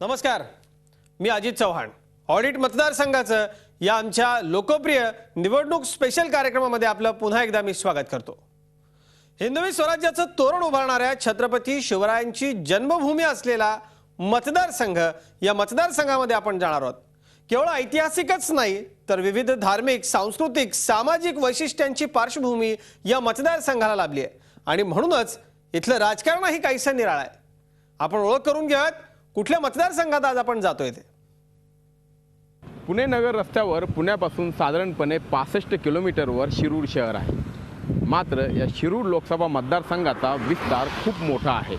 नमस्कार, मी अजित चव्हाण. ऑडिट मतदारसंघाचं या आमच्या लोकप्रिय निवडणूक स्पेशल कार्यक्रमामध्ये आपलं पुन्हा एकदा मी स्वागत करतो. हिंदवी स्वराज्याचं तोरण उभारणाऱ्या छत्रपती शिवरायांची जन्मभूमी असलेला मतदारसंघ या मतदारसंघामध्ये आपण जाणार आहोत. केवळ ऐतिहासिकच नाही तर विविध धार्मिक, सांस्कृतिक, सामाजिक वैशिष्ट्यांची पार्श्वभूमी या मतदारसंघाला लाभली आहे आणि म्हणूनच इथलं राजकारणही काहीसं निराळं आहे. आपण ओळख करून घेऊयात कुठल्या मतदारसंघात आज आपण जातोय ते. पुणे नगर रस्त्यावर पुण्यापासून साधारणपणे 65 किलोमीटरवर शिरूर शहर आहे. मात्र या शिरूर लोकसभा मतदारसंघाचा विस्तार खूप मोठा आहे.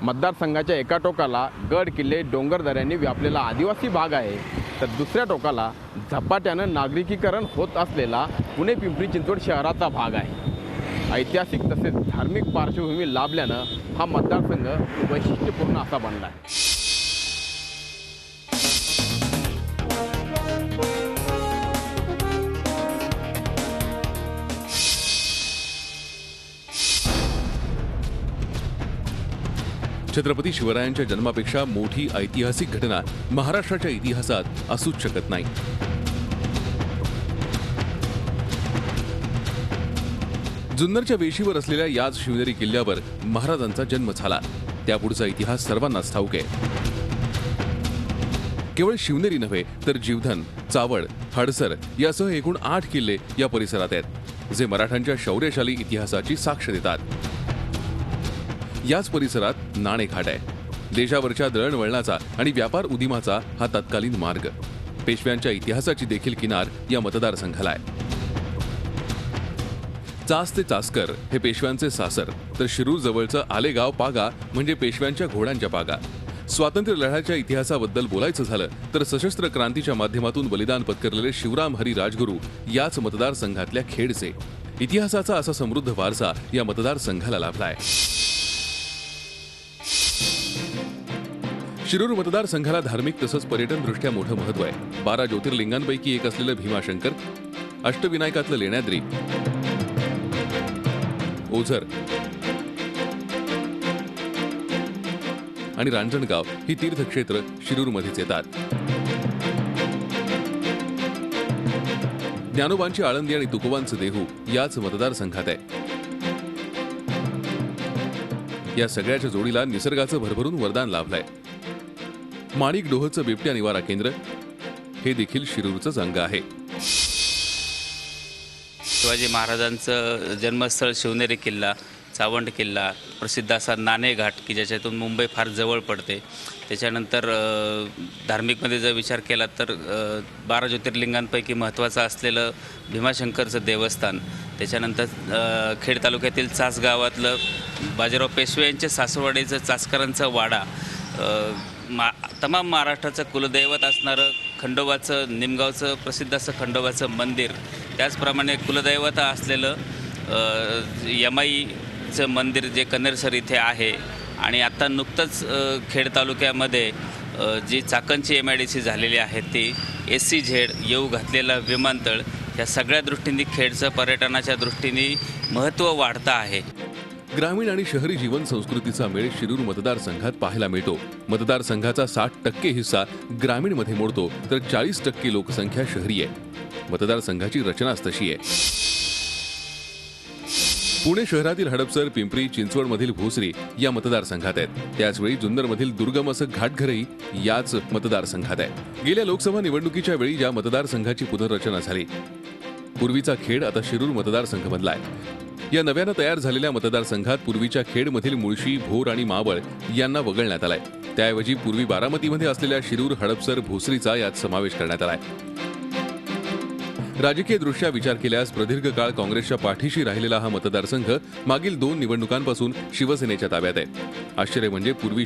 मतदारसंघाच्या एका टोकाला गड किल्ले डोंगरदऱ्यांनी व्यापलेला आदिवासी भाग आहे, तर दुसऱ्या टोकाला झपाट्यानं नागरिकीकरण होत असलेला पुणे पिंपरी चिंचवड शहराचा भाग आहे. ऐतिहासिक तसेच धार्मिक पार्श्वभूमी लाभल्यानं हा मतदारसंघ वैशिष्ट्यपूर्ण असा बनला आहे. छत्रपती शिवरायांच्या जन्मापेक्षा मोठी ऐतिहासिक घटना महाराष्ट्राच्या इतिहासात असूच शकत नाही. जुन्नरच्या वेशीवर असलेल्या याच शिवनेरी किल्ल्यावर महाराजांचा जन्म झाला. त्यापुढचा इतिहास सर्वांनाच ठाऊक आहे. केवळ शिवनेरी नव्हे तर जीवधन, चावड, हडसर यासह एकूण 8 किल्ले या परिसरात आहेत, जे मराठ्यांच्या शौर्यशाली इतिहासाची साक्ष देतात. याच परिसरात नाणेघाट आहे. देशावरच्या दळणवळणाचा आणि व्यापार उदिमाचा हा तत्कालीन मार्ग. पेशव्यांच्या इतिहासाची देखील किनार या मतदारसंघाला आहे. चास ते चासकर हे पेशव्यांचे सासर, तर शिरूर जवळचं आलेगाव पागा म्हणजे पेशव्यांच्या घोड्यांच्या पागा. स्वातंत्र्य लढ्याच्या इतिहासाबद्दल बोलायचं झालं तर सशस्त्र क्रांतीच्या माध्यमातून बलिदान पत्करलेले शिवराम हरी राजगुरू याच मतदारसंघातल्या खेडचे. इतिहासाचा असा समृद्ध वारसा या मतदारसंघाला लाभलाय. शिरूर मतदारसंघाला धार्मिक तसंच पर्यटन दृष्ट्या मोठं महत्व आहे. 12 ज्योतिर्लिंगांपैकी एक असलेलं भीमाशंकर, अष्टविनायकातलं लेण्याद्री, ओझर आणि रांजणगाव ही तीर्थक्षेत्र शिरूरमध्येच येतात. ज्ञानोबांची आळंदी आणि तुकोबांचं देहू याच मतदारसंघात आहे. या सगळ्याच्या जोडीला निसर्गाचं भरभरून वरदान लाभलंय. माणिक डोहचं बिबट्या निवारा केंद्र हे देखील शिरूरचंच अंग आहे. शिवाजी महाराजांचं जन्मस्थळ शिवनेरी किल्ला, चावंड किल्ला, प्रसिद्ध असा नाणेघाट की ज्याच्यातून मुंबई फार जवळ पडते. त्याच्यानंतर धार्मिकमध्ये जर विचार केला तर 12 ज्योतिर्लिंगांपैकी महत्त्वाचं असलेलं भीमाशंकरचं देवस्थान, त्याच्यानंतर खेड तालुक्यातील चास गावातलं बाजीराव पेशवे यांच्या सासरवाडीचं चासकरांचा वाडा, तमाम महाराष्ट्राचं कुलदैवत असणारं खंडोबाचं, निमगावचं प्रसिद्ध असं खंडोबाचं मंदिर, त्याचप्रमाणे कुलदैवत असलेलं यमाईचं मंदिर जे कन्नेरसर इथे आहे, आणि आत्ता नुकतंच खेड तालुक्यामध्ये जी चाकणची MIDC झालेली आहे ती SEZ येऊ घातलेला विमानतळ, या सगळ्या दृष्टींनी खेडचं पर्यटनाच्या दृष्टीने महत्त्व वाढतं आहे. ग्रामीण आणि शहरी जीवन संस्कृतीचा मेळ शिरूर मतदारसंघात पाहायला मिळतो. मतदारसंघाचा 60% हिस्सा ग्रामीणमध्ये मोडतो तर 40% लोकसंख्या शहरी आहे. मतदारसंघाची रचनाच तशी आहे. पुणे शहरातील हडपसर, पिंपरी चिंचवडमधील भोसरी या मतदारसंघात आहेत. त्याचवेळी जुन्नरमधील दुर्गम असं घाटघरही याच मतदारसंघात आहे. गेल्या लोकसभा निवडणुकीच्या वेळी या मतदारसंघाची पुनर्रचना झाली. पूर्वीचा खेड आता शिरूर मतदारसंघ बनला आहे. या नव्यानं तयार झालेल्या मतदारसंघात पूर्वीच्या खेडमधील मुळशी, भोर आणि मावळ यांना वगळण्यात आलाय. त्याऐवजी पूर्वी बारामतीमध्ये असलेल्या शिरूर, हडपसर, भोसरीचा यात समावेश करण्यात आलाय. राजकीय दृष्ट्या विचार केल्यास प्रदीर्घ काळ काँग्रेसच्या पाठीशी राहिलेला हा मतदारसंघ मागील 2 निवडणुकांपासून शिवसेनेच्या ताब्यात आहे. आश्चर्य म्हणजे पूर्वी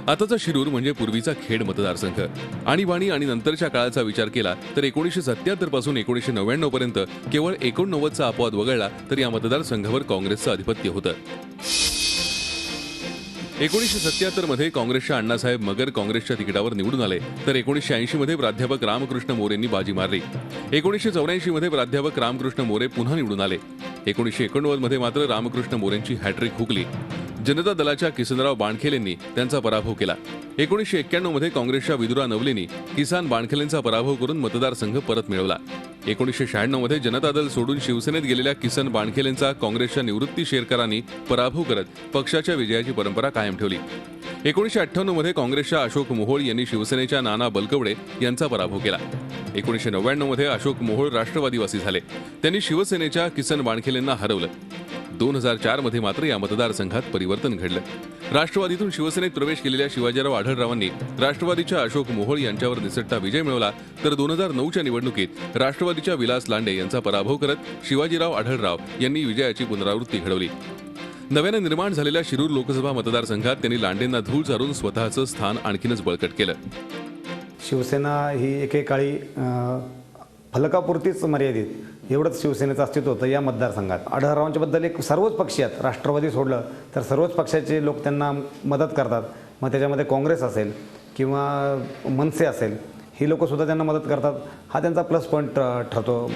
आताचा शिरूर म्हणजे पूर्वीचा खेड मतदारसंघ. आणीबाणी आणि नंतरच्या काळाचा विचार केला तर 1977 पासून 1999 पर्यंत केवळ 89चा अपवाद वगळला तर या मतदारसंघावर काँग्रेसचं आधिपत्य होतं. 1977 मध्ये काँग्रेसच्या अण्णासाहेब मगर काँग्रेसच्या तिकिटावर निवडून आले, तर 1980 मध्ये प्राध्यापक रामकृष्ण मोरेंनी बाजी मारली. 1984 मध्ये प्राध्यापक रामकृष्ण मोरे पुन्हा निवडून आले. 1989 मध्ये मात्र रामकृष्ण मोरेंची हॅट्रिक हुकली. जनता दलाच्या किसनराव बाणखेलेंनी त्यांचा पराभव केला. 1991 मध्ये काँग्रेसच्या विदुरा नवलेंनी किसान बाणखेलेंचा पराभव करून मतदारसंघ परत मिळवला. 1996 मध्ये जनता दल सोडून शिवसेनेत गेलेल्या किसन बाणखेलेंचा काँग्रेसच्या निवृत्ती शेरकरांनी पराभव करत पक्षाच्या विजयाची परंपरा कायम ठेवली. 1998 मध्ये काँग्रेसच्या अशोक मोहोळ यांनी शिवसेनेच्या नाना बलकवडे यांचा पराभव केला. 1999 मध्ये अशोक मोहोळ राष्ट्रवादीवासी झाले. त्यांनी शिवसेनेच्या किसन बाणखेलेंना हरवलं. 2004 मध्ये मात्र या मतदारसंघात परिवर्तन घडलं. राष्ट्रवादीतून शिवसेनेत प्रवेश केलेल्या शिवाजीराव आढळरावांनी राष्ट्रवादीच्या अशोक मोहोळ यांच्यावर निसटता विजय मिळवला. तर 2009च्या निवडणुकीत राष्ट्रवादीच्या विलास लांडे यांचा पराभव करत शिवाजीराव आढळराव यांनी विजयाची पुनरावृत्ती घडवली. नव्याने निर्माण झालेल्या शिरूर लोकसभा मतदारसंघात त्यांनी लांडेंना धूळ चारून स्वतःचं स्थान आणखीनच बळकट केलं. शिवसेना ही एकेकाळी फलकापुरतीच मर्यादित एवढंच शिवसेनेचं अस्तित्व होतं या मतदारसंघात. आढळरावांच्या बद्दल एक सर्वच पक्षीयात राष्ट्रवादी सोडलं तर सर्वच पक्षाचे लोक त्यांना मदत करतात. मग त्याच्यामध्ये काँग्रेस असेल किंवा मनसे असेल ही लोकंसुद्धा त्यांना मदत करतात. हा त्यांचा प्लस पॉईंट ठरतो.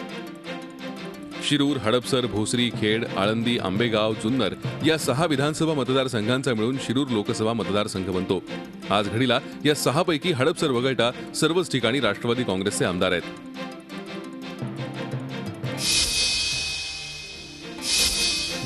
शिरूर, हडपसर, भोसरी, खेड, आळंदी, आंबेगाव, जुन्नर या 6 विधानसभा मतदारसंघांचा मिळून शिरूर लोकसभा मतदारसंघ बनतो. आज घडीला या 6 पैकी हडपसर वगळता सर्वच ठिकाणी राष्ट्रवादी काँग्रेसचे आमदार आहेत.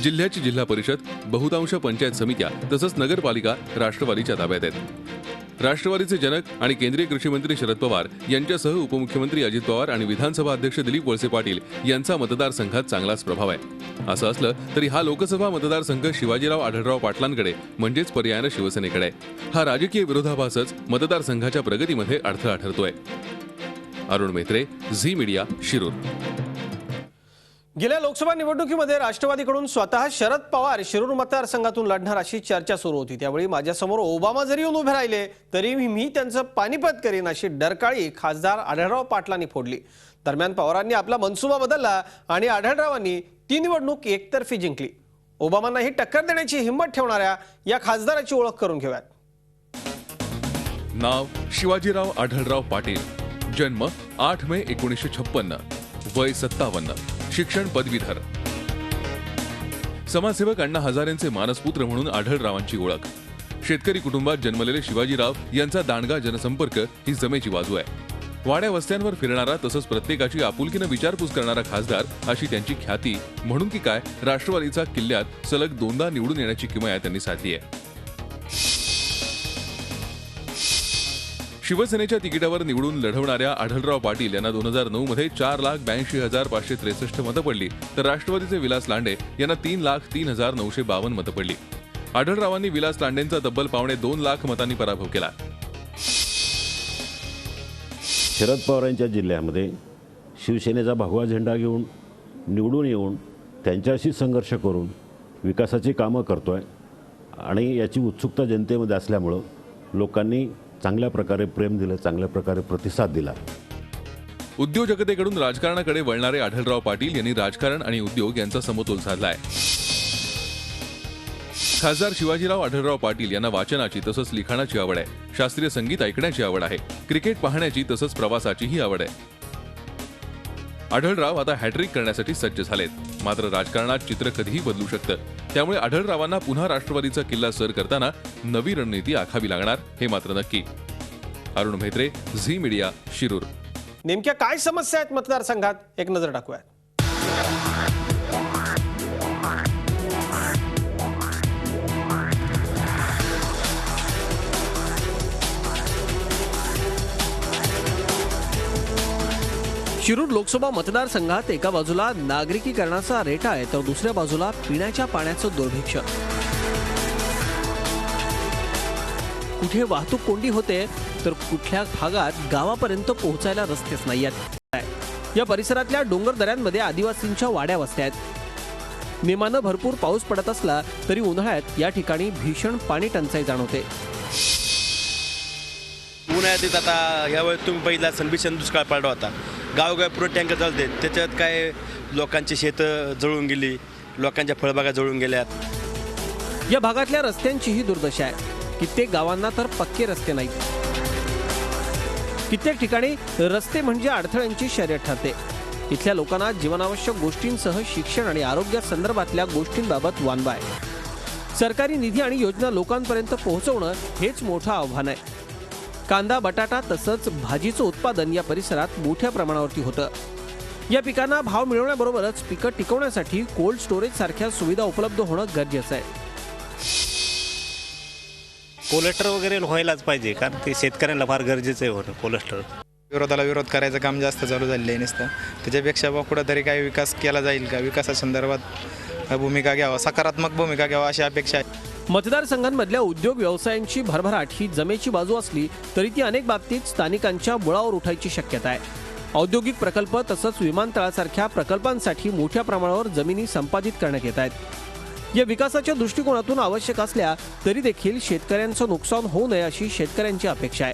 जिल्ह्याची जिल्हा परिषद, बहुतांश पंचायत समित्या तसंच नगरपालिका राष्ट्रवादीच्या ताब्यात आहेत. राष्ट्रवादीचे जनक आणि केंद्रीय कृषी मंत्री शरद पवार यांच्यासह उपमुख्यमंत्री अजित पवार आणि विधानसभा अध्यक्ष दिलीप वळसे पाटील यांचा मतदारसंघात चांगलाच प्रभाव आहे. असं असलं तरी हा लोकसभा मतदारसंघ शिवाजीराव आढळराव पाटलांकडे म्हणजेच पर्यायानं शिवसेनेकडे आहे. हा राजकीय विरोधाभासच मतदारसंघाच्या प्रगतीमध्ये अडथळा ठरतोय. Arun Metre, Zee media, Shirur. गेल्या लोकसभा निवडणुकीमध्ये राष्ट्रवादीकडून स्वतः शरद पवार शिरूर मतदारसंघातून लढणार अशी चर्चा सुरू होती. त्यावेळी माझ्यासमोर ओबामा जरी येऊन उभे राहिले तरी मी त्यांचं पानिपत करीन अशी डरकाळी खासदार आढळराव पाटलांनी फोडली. दरम्यान पवारांनी आपला मनसुबा बदलला आणि आढळरावांनी ती निवडणूक एकतर्फी जिंकली. ओबामांना ही टक्कर देण्याची हिंमत ठेवणाऱ्या या खासदाराची ओळख करून घेऊयात. नाव शिवाजीराव आढळराव पाटील. जन्म 8 मे 1956. वय 57. शिक्षण पदवीधर. समाजसेवक अण्णा हजारेंचे मानसपुत्र म्हणून आढळरावांची ओळख. शेतकरी कुटुंबात जन्मलेले शिवाजीराव यांचा दांडगा जनसंपर्क ही जमेची बाजू आहे. वाड्या वस्त्यांवर फिरणारा तसंच प्रत्येकाची आपुलकीनं विचारपूस करणारा खासदार अशी त्यांची ख्याती. म्हणून की काय राष्ट्रवादीचा किल्ल्यात सलग 2दा निवडून येण्याची किमया त्यांनी साधली आहे. शिवसेनेच्या तिकिटावर निवडून लढवणाऱ्या आढळराव पाटील यांना 2009 मध्ये 4,82,563 मतं पडली. तर राष्ट्रवादीचे विलास लांडे यांना 3,03,952 मतं पडली. आढळरावांनी विलास लांडेंचा तब्बल 2.25 लाख मतांनी पराभव केला. शरद पवारांच्या जिल्ह्यामध्ये शिवसेनेचा भगवा झेंडा घेऊन निवडून येऊन त्यांच्याशी संघर्ष करून विकासाची कामं करतोय आणि याची उत्सुकता जनतेमध्ये असल्यामुळं लोकांनी चांगल्या प्रकारे प्रेम दिलं, चांगल्या प्रकारे प्रतिसाद दिला. उद्योजकतेकडून राजकारणाकडे वळणारे आढळराव पाटील यांनी राजकारण आणि उद्योग यांचा समतोल साधलाय. खासदार शिवाजीराव आढळराव पाटील यांना वाचनाची तसंच लिखाणाची आवड आहे. शास्त्रीय संगीत ऐकण्याची आवड आहे. क्रिकेट पाहण्याची तसंच प्रवासाचीही आवड आहे. आढळराव आता हॅट्रिक करण्यासाठी सज्ज झालेत. मात्र राजकारणात चित्र कधीही बदलू शकतं. त्यामुळे आढळरावांना पुन्हा राष्ट्रवादीचा किल्ला सर करताना नवी रणनीती आखावी लागणार हे मात्र नक्की. Arun Metre, Zee media, Shirur. नेमक्या काय समस्या आहेत मतदारसंघात एक नजर टाकूयात. शिरूर लोकसभा मतदारसंघात एका बाजूला नागरिकीकरणाचा रेटा आहे तर दुसऱ्या बाजूला पिण्याच्या पाण्याचं दुर्भिक्ष. कुठे वाहतूक कोंडी होते तर कुठल्या भागात गावापर्यंत पोहोचायला रस्तेच नाही आहेत. या परिसरातल्या डोंगर दऱ्यांमध्ये आदिवासींच्या वाड्या वस्त्या आहेत. नेमानं भरपूर पाऊस पडत असला तरी उन्हाळ्यात या ठिकाणी भीषण पाणी टंचाई जाणवते. उन्हाळ्यात आता यावेळी तुम्ही पहिला असेल भीषण दुष्काळ पडला होता. गावोगावी पुरं टँकर चालते. त्याच्यात काय लोकांची शेतं जळून गेली, लोकांच्या फळबागा जळून गेल्यात. या भागातल्या रस्त्यांचीही दुर्दशा आहे. कित्येक गावांना तर पक्के रस्ते नाहीत. कित्येक ठिकाणी रस्ते म्हणजे अडथळ्यांची शर्यत ठरते. इथल्या लोकांना जीवनावश्यक गोष्टींसह शिक्षण आणि आरोग्या संदर्भातल्या गोष्टींबाबत वानवा आहे. सरकारी निधी आणि योजना लोकांपर्यंत पोहोचवणं हेच मोठं आव्हान आहे. कांदा, बटाटा तसंच भाजीचं उत्पादन या परिसरात मोठ्या प्रमाणावरती होतं. या पिकांना भाव मिळवण्याबरोबरच पिकं टिकवण्यासाठी कोल्ड स्टोरेज सारख्या सुविधा उपलब्ध होणं गरजेचं आहे. कोलेस्टर वगैरे व्हायलाच पाहिजे, कारण ते शेतकऱ्यांना फार गरजेचं आहे होणं कोलेस्टर. विरोधाला विरोध करायचं काम जास्त चालू झालेलं आहे नुसतं. त्याच्यापेक्षा कुठंतरी काही विकास केला जाईल का, विकासासंदर्भात भूमिका घ्यावा, सकारात्मक भूमिका घ्यावा अशी अपेक्षा आहे. मतदारसंघांमधल्या उद्योग व्यवसायांची भरभराट ही जमेची बाजू असली तरी ती अनेक बाबतीत स्थानिकांच्या मुळावर उठायची शक्यता आहे. औद्योगिक प्रकल्प तसंच विमानतळासारख्या प्रकल्पांसाठी मोठ्या प्रमाणावर जमिनी संपादित करण्यात येत आहेत. या विकासाच्या दृष्टिकोनातून आवश्यक असल्या तरी देखील शेतकऱ्यांचं नुकसान होऊ नये अशी शेतकऱ्यांची अपेक्षा आहे.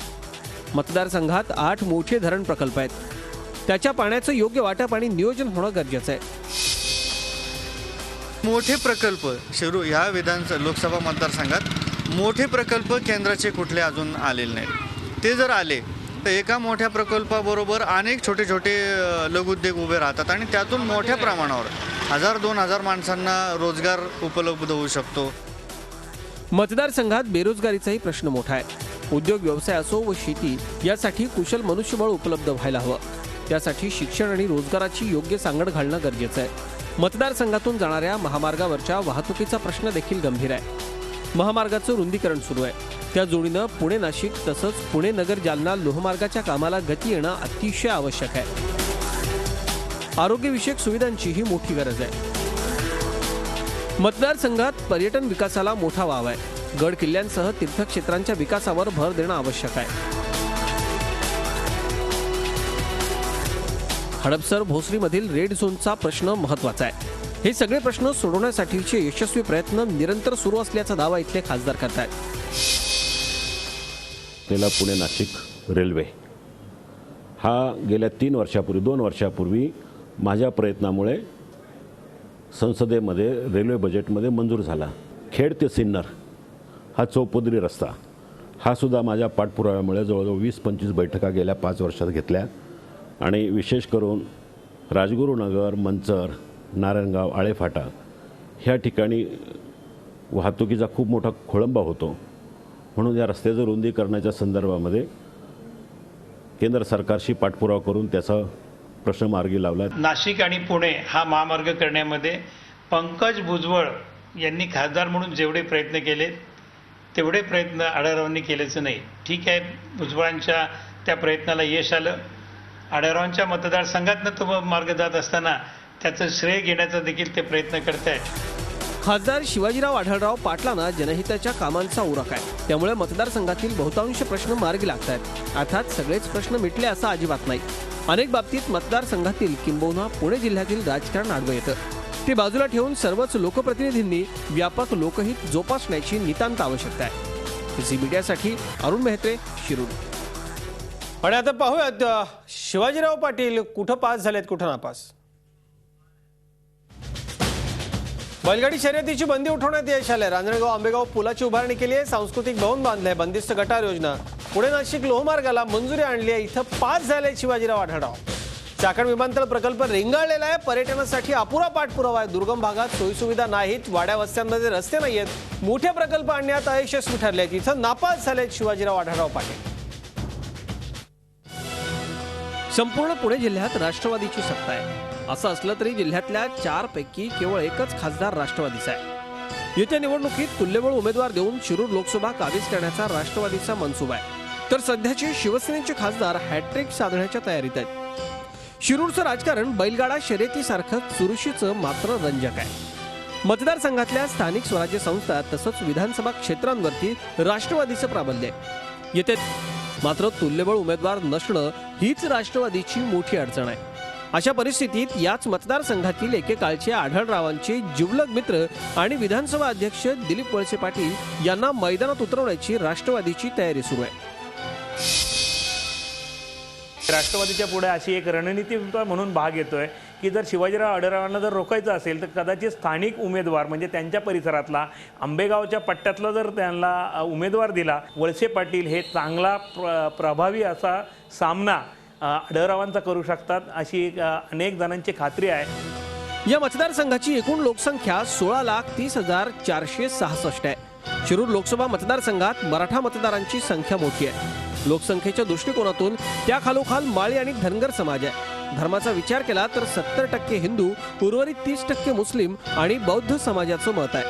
मतदारसंघात 8 मोठे धरण प्रकल्प आहेत. त्याच्या पाण्याचं योग्य वाटप आणि नियोजन होणं गरजेचं आहे. मोठे प्रकल्प शिरूर ह्या लोकसभा मतदारसंघात मोठे प्रकल्प केंद्राचे कुठले अजून आलेले नाहीत. ते जर आले तर एका मोठ्या प्रकल्पाबरोबर अनेक छोटे छोटे लघुउद्योग उभे राहतात आणि त्यातून मोठ्या प्रमाणावर 1000-2000 माणसांना रोजगार उपलब्ध होऊ शकतो. मतदारसंघात बेरोजगारीचाही प्रश्न मोठा आहे. उद्योग व्यवसाय असो व शेती यासाठी कुशल मनुष्यबळ उपलब्ध व्हायला हवं. त्यासाठी शिक्षण आणि रोजगाराची योग्य सांगड घालणं गरजेचं आहे. मतदारसंघातून जाणाऱ्या महामार्गावरच्या वाहतुकीचा प्रश्न देखील गंभीर आहे. महामार्गाचं रुंदीकरण सुरू आहे. त्या जोडीनं पुणे नाशिक तसंच पुणे नगर जालना लोहमार्गाच्या कामाला गती येणं अतिशय आवश्यक आहे. आरोग्यविषयक सुविधांचीही मोठी गरज आहे. मतदारसंघात पर्यटन विकासाला मोठा वाव आहे. गड किल्ल्यांसह तीर्थक्षेत्रांच्या विकासावर भर देणं आवश्यक आहे. हडपसर भोसरीमधील रेड झोनचा प्रश्न महत्त्वाचा आहे. हे सगळे प्रश्न सोडवण्यासाठीचे यशस्वी प्रयत्न निरंतर सुरू असल्याचा दावा इथले खासदार करतात. पहिला पुणे नाशिक रेल्वे हा गेल्या 2 वर्षापूर्वी माझ्या प्रयत्नामुळे संसदेमध्ये रेल्वे बजेटमध्ये मंजूर झाला. खेड ते सिन्नर हा चौपदरी रस्ता हा सुद्धा माझ्या पाठपुराव्यामुळे जवळजवळ 20-25 बैठका गेल्या 5 वर्षात घेतल्या आणि विशेष करून राजगुरुनगर, मंचर, नारायणगाव, आळेफाटा ह्या ठिकाणी वाहतुकीचा खूप मोठा खोळंबा होतो. म्हणून या रस्त्याचं रुंदीकरणाच्या संदर्भामध्ये केंद्र सरकारशी पाठपुरावा करून त्याचा प्रश्न मार्गी लावला. नाशिक आणि पुणे हा महामार्ग करण्यामध्ये पंकज भुजबळ यांनी खासदार म्हणून जेवढे प्रयत्न केले तेवढे प्रयत्न आढळरावांनी केलेच नाही. ठीक आहे, भुजबळांच्या त्या प्रयत्नाला यश आलं. आढळरावांच्या मतदारसंघातनं तो मार्ग जात असताना त्याचं श्रेय घेण्याचा देखील ते प्रयत्न करत आहेत. खासदार शिवाजीराव आढळराव पाटलांना जनहिताच्या कामांचा उरक आहे. त्यामुळे मतदारसंघातील बहुतांश प्रश्न मार्गी लागत आहेत. अर्थात सगळेच प्रश्न मिटले असं अजिबात नाही. अनेक बाबतीत मतदारसंघातील किंबहुना पुणे जिल्ह्यातील राजकारण आडवं येतं. ते बाजूला ठेवून सर्वच लोकप्रतिनिधींनी व्यापक लोकहित जोपासण्याची नितांत आवश्यकता आहे. झी मीडियासाठी अरुण मेहत्रे, शिरूर. आणि आता पाहूयात शिवाजीराव पाटील कुठं पास झालेत कुठं नापास. बैलगाडी शर्यतीची बंदी उठवण्यात यश आलंय. रांजणगाव आंबेगाव पुलाची उभारणी केली आहे. सांस्कृतिक भवन बांधलंय. बंदिस्त गटार योजना. पुणे नाशिक लोहमार्गाला मंजुरी आणली आहे. इथं पास झाले शिवाजीराव आढळराव. चाकण विमानतळ प्रकल्प रेंगाळलेला आहे. पर्यटनासाठी अपुरा पाठपुरावा आहे. दुर्गम भागात सोयीसुविधा नाहीत. वाड्या वस्त्यांमध्ये रस्ते नाहीयेत. मोठे प्रकल्प आणण्यात अयशस्वी ठरले आहेत. इथं नापास झालेत शिवाजीराव आढळराव पाटील. संपूर्ण पुणे जिल्ह्यात राष्ट्रवादीची सत्ता आहे. असं असलं तरी जिल्ह्यातल्या 4 पैकी केवळ एकच खासदार राष्ट्रवादीचा आहे. येत्या निवडणुकीत तुल्यबळ उमेदवार देऊन शिरूर लोकसभा काबीज करण्याचा राष्ट्रवादीचा मनसुबा आहे. तर सध्याचे शिवसेनेचे खासदार हॅट्रिक साधण्याच्या तयारीत आहेत. शिरूरचं राजकारण बैलगाडा शर्यतीसारखं चुरशीचं मात्र रंजक आहे. मतदारसंघातल्या स्थानिक स्वराज्य संस्था तसंच विधानसभा क्षेत्रांवरती राष्ट्रवादीचं प्राबल्य आहे. येथे मात्र तुल्यबळ उमेदवार नसणं हीच राष्ट्रवादीची मोठी अडचण आहे. अशा परिस्थितीत याच मतदारसंघातील एकेकाळचे आढळरावांचे जिवलग मित्र आणि विधानसभा अध्यक्ष दिलीप वळसे पाटील यांना मैदानात उतरवण्याची राष्ट्रवादीची तयारी सुरू आहे. राष्ट्रवादीच्या पुढे अशी एक रणनीती म्हणून भाग येतोय की जर शिवाजीराव आढळरावांना जर रोखायचं असेल तर कदाचित स्थानिक उमेदवार म्हणजे त्यांच्या परिसरातला आंबेगावच्या पट्ट्यातला जर त्यांना उमेदवार दिला, वळसे पाटील हे चांगला प्रभावी असा सामना आढळरावांचा करू शकतात अशी अनेक जणांची खात्री आहे. या मतदारसंघाची एकूण लोकसंख्या 16,30,466 आहे. शिरूर लोकसभा मतदारसंघात मराठा मतदारांची संख्या मोठी आहे. लोकसंख्येच्या दृष्टिकोनातून त्या खालोखाल माळी आणि धनगर समाज आहे. धर्माचा विचार केला तर 70% हिंदू, उर्वरित 30% मुस्लिम आणि बौद्ध समाजाचं मत आहे.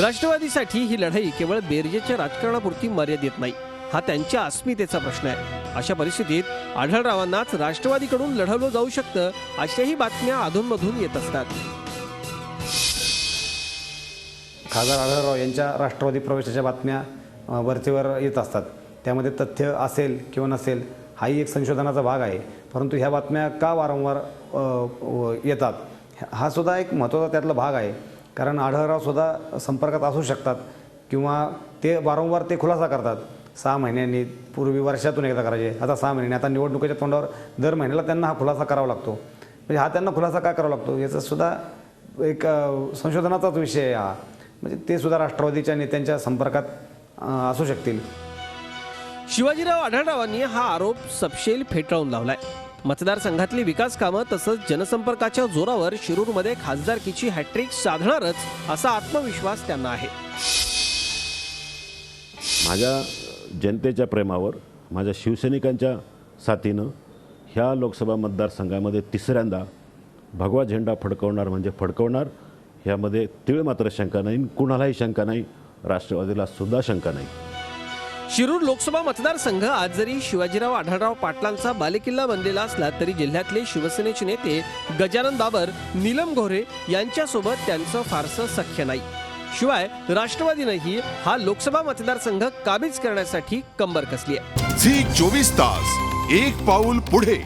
राष्ट्रवादीसाठी ही लढाई केवळ बेरजेच्या राजकारणापुरती मर्यादित नाही, हा त्यांच्या अस्मितेचा प्रश्न आहे. अशा परिस्थितीत आढळरावांनाच राष्ट्रवादीकडून लढवलं जाऊ शकतं अशाही बातम्या अधूनमधून येत असतात. खासदार आढळराव यांच्या राष्ट्रवादी प्रवेशाच्या बातम्या वरचेवर येत असतात. त्यामध्ये तथ्य असेल किंवा नसेल हाही एक संशोधनाचा भाग आहे. परंतु ह्या बातम्या का वारंवार येतात हा सुद्धा एक महत्त्वाचा त्यातला भाग आहे. कारण आढळरावसुद्धा संपर्कात असू शकतात किंवा ते वारंवार ते खुलासा करतात. 6 महिन्यांनी, पूर्वी वर्षातून एकदा करायचे, आता 6 महिन्यांनी, आता निवडणुकीच्या तोंडावर दर महिन्याला त्यांना हा खुलासा करावा लागतो. म्हणजे हा त्यांना खुलासा का करावा लागतो याचा सुद्धा एक संशोधनाचाच विषय आहे हा. म्हणजे ते सुद्धा राष्ट्रवादीच्या नेत्यांच्या संपर्कात असू शकतील. शिवाजीराव आढळरावांनी हा आरोप सपशेल फेटाळून लावलाय. मतदारसंघातली विकास कामं तसंच जनसंपर्काच्या जोरावर शिरूरमध्ये खासदारकीची हॅट्रिक साधणारच असा आत्मविश्वास त्यांना आहे. माझ्या जनतेच्या प्रेमावर, माझ्या शिवसैनिकांच्या साथीनं ह्या लोकसभा मतदारसंघामध्ये तिसऱ्यांदा भगवा झेंडा फडकवणार म्हणजे फडकवणार. ह्यामध्ये तीळ मात्र शंका नाही, कुणालाही शंका नाही, राष्ट्रवादीला सुद्धा शंका नाही. शिरूर लोकसभा मतदारसंघ आज जरी शिवाजीराव आढळराव पाटलांचा बालेकिल्ला बनलेला असला तरी जिल्ह्यातले शिवसेनेचे नेते गजानन बाबर, नीलम गोऱ्हे यांच्यासोबत त्यांचं फारसं सख्य नाही. शिवाय राष्ट्रवादीनंही हा लोकसभा मतदारसंघ काबीज करण्यासाठी कंबर कसली आहे. झी 24 तास, एक पाऊल पुढे.